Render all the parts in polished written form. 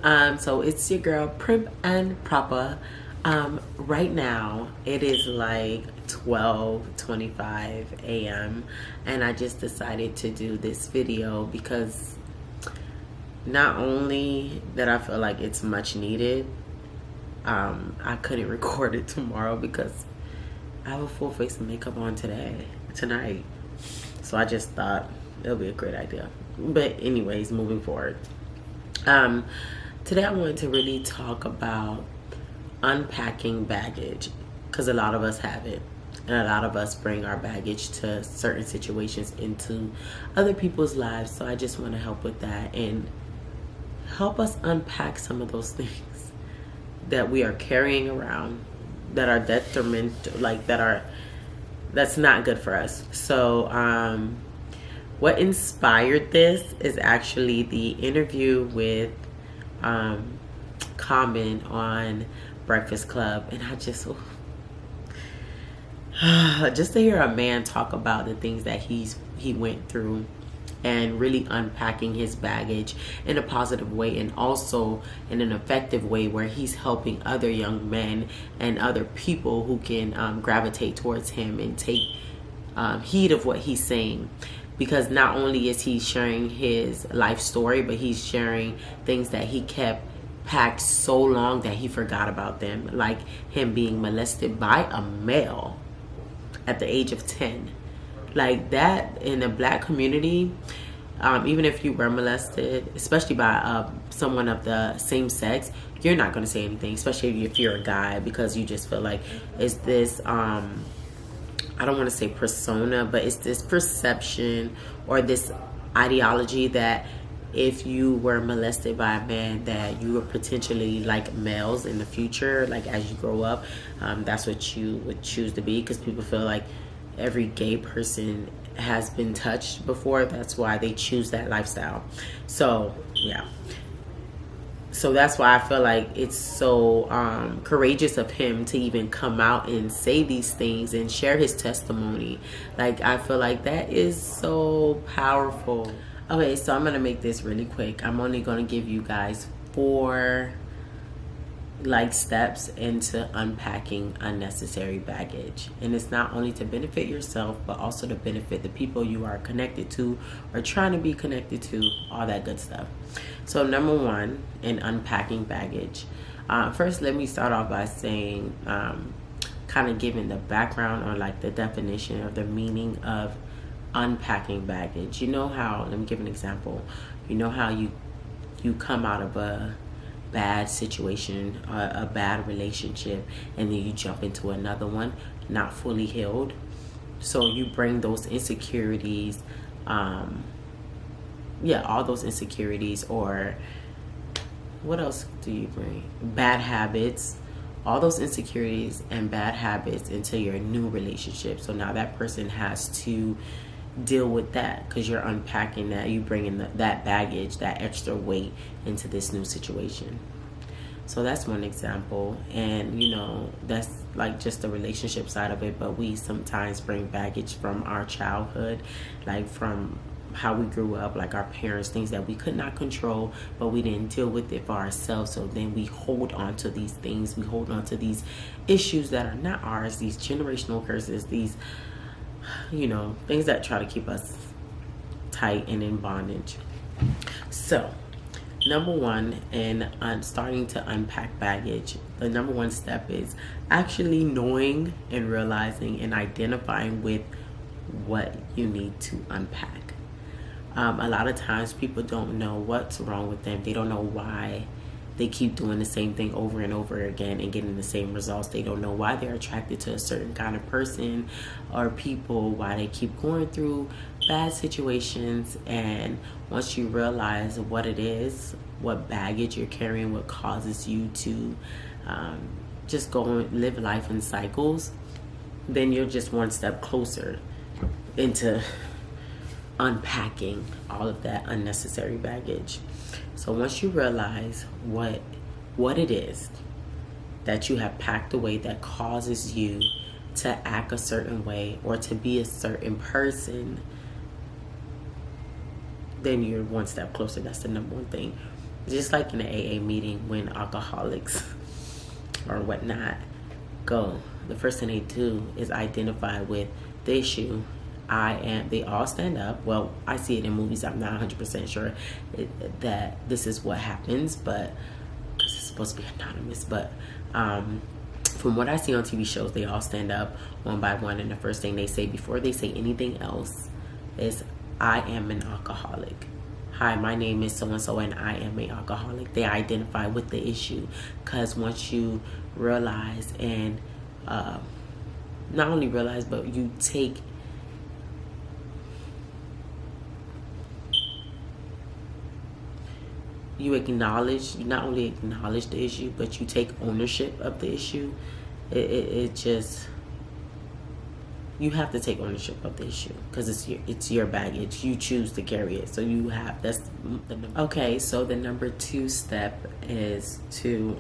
So it's your girl Primp and Proper. Right now it is like 12:25 a.m. and I just decided to do this video because not only that I feel like it's much needed, I couldn't record it tomorrow because I have a full face of makeup on tonight. So I just thought it'll be a great idea. But anyways, moving forward. Today I wanted to really talk about unpacking baggage, because a lot of us have it, and a lot of us bring our baggage to certain situations into other people's lives. So I just want to help with that and help us unpack some of those things that we are carrying around that are detrimental, that's not good for us. So what inspired this is actually the interview with Common on Breakfast Club, and I just to hear a man talk about the things that he went through and really unpacking his baggage in a positive way, and also in an effective way where he's helping other young men and other people who can gravitate towards him and take heed of what he's saying. Because not only is he sharing his life story, but he's sharing things that he kept packed so long that he forgot about them, like him being molested by a male at the age of 10. Like that in the black community, even if you were molested, especially by someone of the same sex, you're not going to say anything, especially if you're a guy, because you just feel like it's this I don't want to say persona, but it's this perception or this ideology that if you were molested by a man, that you were potentially like males in the future, like as you grow up, that's what you would choose to be, because people feel like every gay person has been touched before. That's why they choose that lifestyle. So yeah, so that's why I feel like it's so courageous of him to even come out and say these things and share his testimony. Like, I feel like that is so powerful. Okay, so I'm gonna make this really quick. I'm only gonna give you guys 4 steps into unpacking unnecessary baggage, and it's not only to benefit yourself but also to benefit the people you are connected to or trying to be connected to, all that good stuff. So number 1 in unpacking baggage, first let me start off by saying kind of giving the background or like the definition or the meaning of unpacking baggage. You know how, let me give an example. You know how you come out of a bad situation, a bad relationship, and then you jump into another one not fully healed. So you bring those insecurities, all those insecurities, or what else do you bring? Bad habits, all those insecurities and bad habits into your new relationship. So now that person has to deal with that because you're unpacking that. You bring in that baggage, that extra weight into this new situation. So that's one example. And that's like just the relationship side of it, but we sometimes bring baggage from our childhood, like from how we grew up, like our parents, things that we could not control, but we didn't deal with it for ourselves. So then we hold on to these things, we hold on to these issues that are not ours, these generational curses, these things that try to keep us tight and in bondage. So number 1 in starting to unpack baggage, the number 1 step is actually knowing and realizing and identifying with what you need to unpack. A lot of times people don't know what's wrong with them. They don't know why they keep doing the same thing over and over again and getting the same results. They don't know why they're attracted to a certain kind of person or people, why they keep going through bad situations. And once you realize what it is, what baggage you're carrying, what causes you to just go and live life in cycles, then you're just one step closer into unpacking all of that unnecessary baggage. So once you realize what it is that you have packed away that causes you to act a certain way or to be a certain person, then you're one step closer. That's the number 1 thing. Just like in an AA meeting when alcoholics or whatnot go, the first thing they do is identify with the issue. They all stand up. Well, I see it in movies. I'm not 100% sure that this is what happens, but because it's supposed to be anonymous. But from what I see on TV shows, they all stand up one by one, and the first thing they say before they say anything else is, I am an alcoholic. Hi, my name is so-and-so and I am an alcoholic. They identify with the issue, because once you realize and not only realize, but you not only acknowledge the issue, but you take ownership of the issue. You have to take ownership of the issue, because it's your baggage. You choose to carry it, so you have. That's the number. Okay, so the number 2 step is to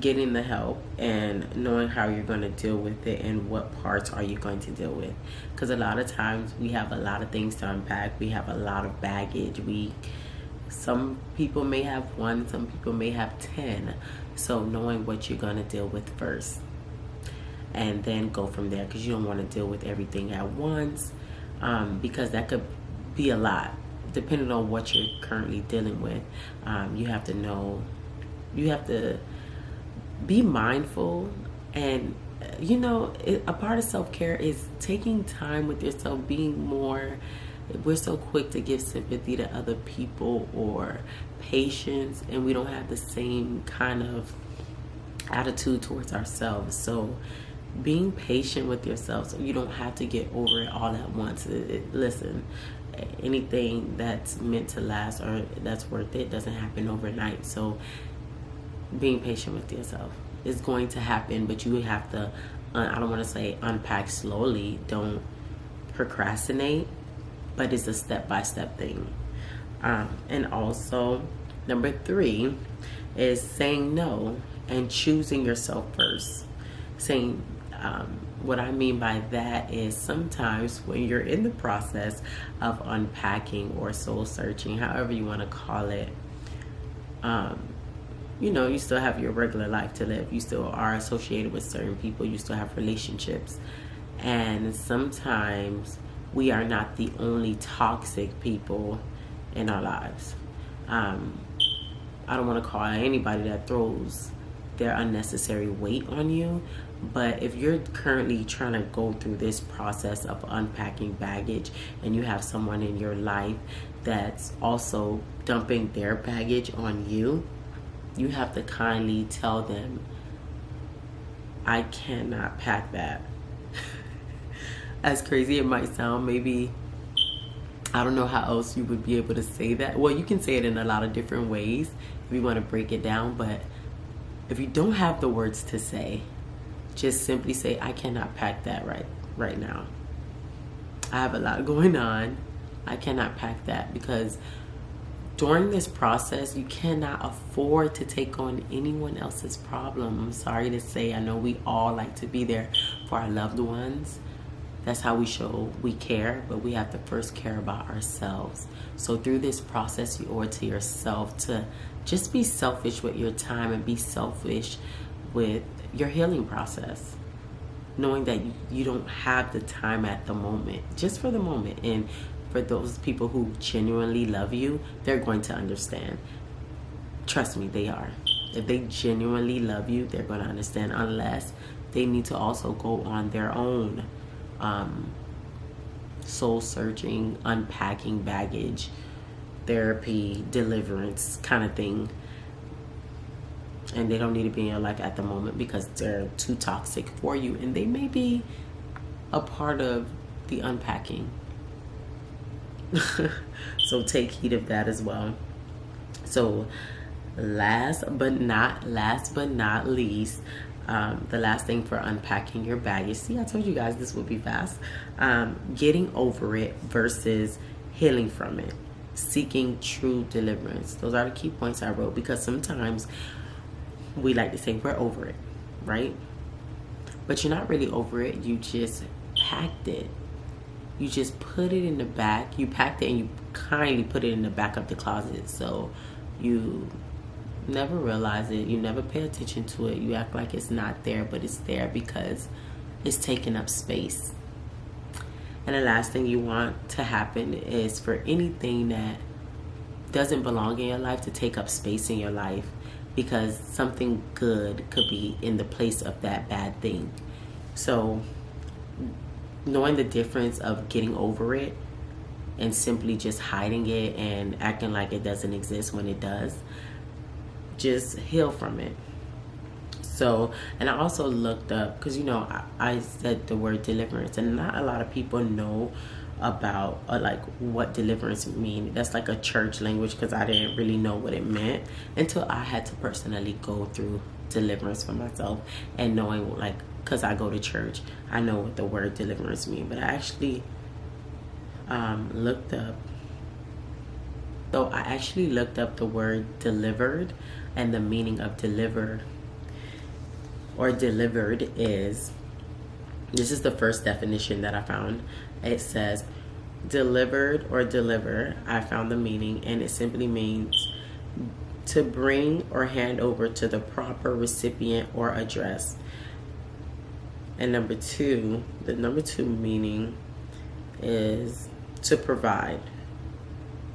getting the help and knowing how you're going to deal with it and what parts are you going to deal with, because a lot of times we have a lot of things to unpack. We have a lot of baggage. Some people may have 1, some people may have 10. So knowing what you're going to deal with first, and then go from there, because you don't want to deal with everything at once, because that could be a lot depending on what you're currently dealing with. You have to be mindful, and a part of self-care is taking time with yourself, we're so quick to give sympathy to other people or patience, and we don't have the same kind of attitude towards ourselves. So being patient with yourself, so you don't have to get over it all at once. Listen, anything that's meant to last or that's worth it doesn't happen overnight. So being patient with yourself is going to happen, but you have to, I don't want to say unpack slowly, don't procrastinate, but it's a step-by-step thing. And also, number 3 is saying no and choosing yourself first. What I mean by that is, sometimes when you're in the process of unpacking or soul searching, however you want to call it, you still have your regular life to live. You still are associated with certain people. You still have relationships. And sometimes we are not the only toxic people in our lives. I don't want to call anybody that throws their unnecessary weight on you, but if you're currently trying to go through this process of unpacking baggage, and you have someone in your life that's also dumping their baggage on you, you have to kindly tell them, I cannot pack that. As crazy it might sound, maybe, I don't know how else you would be able to say that. Well, you can say it in a lot of different ways if you want to break it down, but if you don't have the words to say, just simply say, I cannot pack that right now. I have a lot going on. I cannot pack that, because during this process, you cannot afford to take on anyone else's problem. I'm sorry to say, I know we all like to be there for our loved ones. That's how we show we care, but we have to first care about ourselves. So through this process, you owe it to yourself to just be selfish with your time and be selfish with your healing process. Knowing that you don't have the time at the moment, just for the moment. And for those people who genuinely love you, they're going to understand. Trust me, they are. If they genuinely love you, they're going to understand, unless they need to also go on their own soul searching, unpacking baggage, therapy, deliverance kind of thing. And they don't need to be in your life at the moment because they're too toxic for you, and they may be a part of the unpacking. So take heed of that as well. So last but not least, the last thing for unpacking your baggage. See, I told you guys this would be fast. Getting over it versus healing from it. Seeking true deliverance. Those are the key points I wrote, because sometimes we like to say we're over it, right? But you're not really over it. You just packed it. you just put it in the back. You packed it and you kindly put it in the back of the closet, so you never realize it. You never pay attention to it. You act like it's not there, but it's there because it's taking up space. And the last thing you want to happen is for anything that doesn't belong in your life to take up space in your life, because something good could be in the place of that bad thing. So knowing the difference of getting over it and simply just hiding it and acting like it doesn't exist when it does, just heal from it. So, and I also looked up, because I said the word deliverance, and not a lot of people know about like what deliverance mean. That's like a church language, because I didn't really know what it meant until I had to personally go through deliverance for myself, and knowing, like, because I go to church, I know what the word deliverance mean. But I actually looked up. So I actually looked up the word delivered, and the meaning of deliver or delivered is, this is the first definition that I found. It says delivered or deliver. I found the meaning, and it simply means to bring or hand over to the proper recipient or address. And the number two meaning is to provide,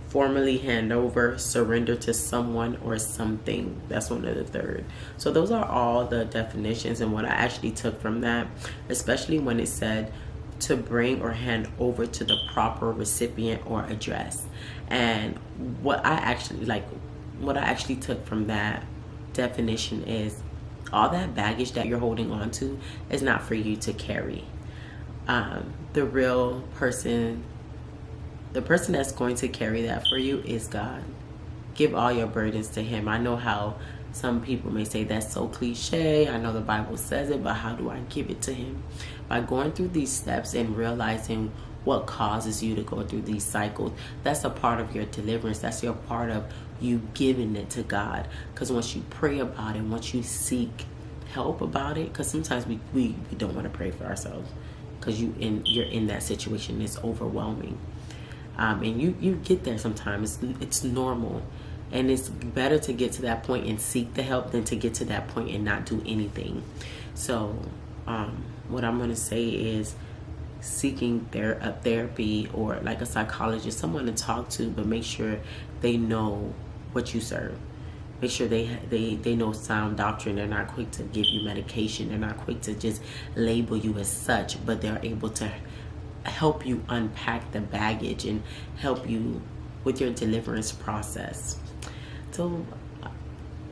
formally hand over, surrender to someone or something. That's one of the third. So those are all the definitions, and what I actually took from that, especially when it said to bring or hand over to the proper recipient or address. And what I actually took from that definition is all that baggage that you're holding on to is not for you to carry. The real person, the person that's going to carry that for you is God. Give all your burdens to Him. I know how some people may say that's so cliche. I know the Bible says it, but how do I give it to Him? By going through these steps and realizing what causes you to go through these cycles. That's a part of your deliverance. That's your part of you giving it to God. Because once you pray about it, once you seek help about it, because sometimes we don't want to pray for ourselves, because you're in that situation. It's overwhelming. And you get there sometimes. It's normal. And it's better to get to that point and seek the help than to get to that point and not do anything. So what I'm going to say is seeking a therapy or like a psychologist, someone to talk to, but make sure they know what you serve. Make sure they know sound doctrine. They're not quick to give you medication. They're not quick to just label you as such, but they're able to help you unpack the baggage and help you with your deliverance process. So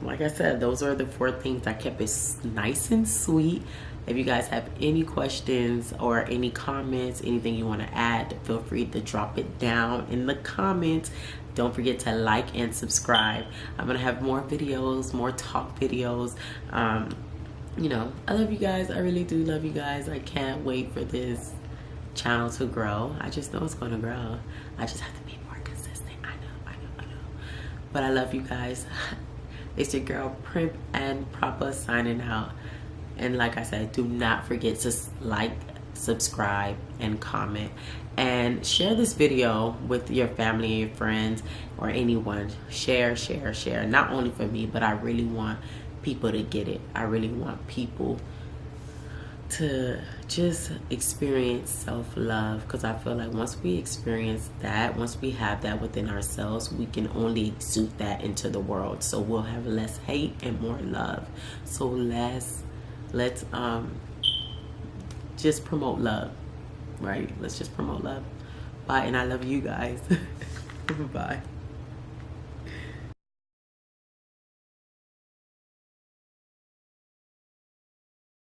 like I said, those are the 4 things. I kept it nice and sweet. If you guys have any questions or any comments, anything you want to add, feel free to drop it down in the comments. Don't forget to like and subscribe. I'm going to have more videos, more talk videos. I love you guys. I really do love you guys. I can't wait for this channel to grow. I just know it's going to grow. I just have to be more consistent. I know. But I love you guys. It's your girl Primp and Proper signing out. And like I said, do not forget to like, subscribe, and comment. And share this video with your family and your friends or anyone. Share. Not only for me, but I really want people to get it. I really want people to just experience self-love, because I feel like once we experience that, once we have that within ourselves, we can only exude that into the world. So we'll have less hate and more love. So let's just promote love, right? Let's just promote love. Bye, and I love you guys. Bye.